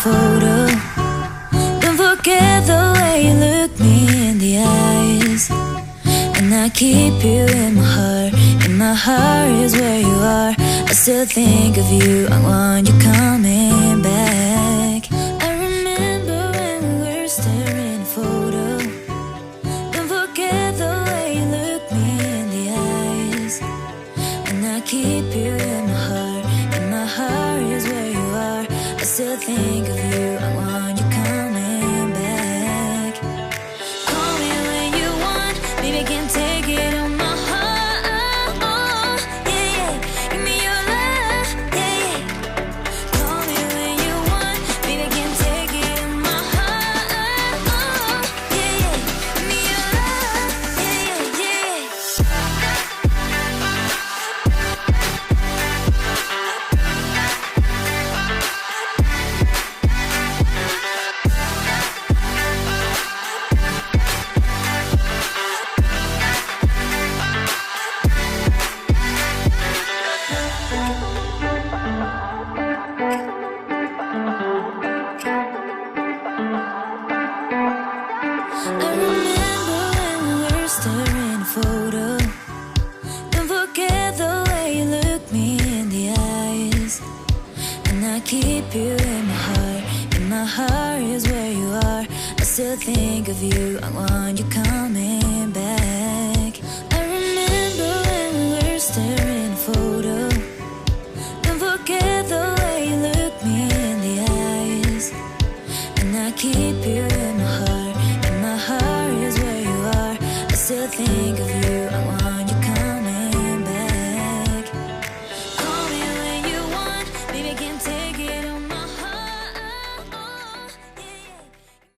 photo. Don't forget the way you look me in the eyes. And I keep you in my heart is where you are. I still think of you, I want you coming back. I remember when we were staring at a photo. Don't forget the way you look me in the eyes. And I keep you in my heart is where you are. I still think of you, I want you coming back. Call me when you want, baby, I can't take it on my heart. Yeah, yeah, give me your love, yeah, yeah. Call me when you want, baby, I can't take it on my heart. Yeah, yeah, give me your love, yeah, yeah, I remember when we were staring at a photo. Don't forget the way you look me in the eyes. And I keep you in my heart is where you are. I still think of you, I want you coming back. I remember when we were staring at a photo. Don't forget the way you look me in the eyes. And I keep you in my heart is where you are. I still think of you, I want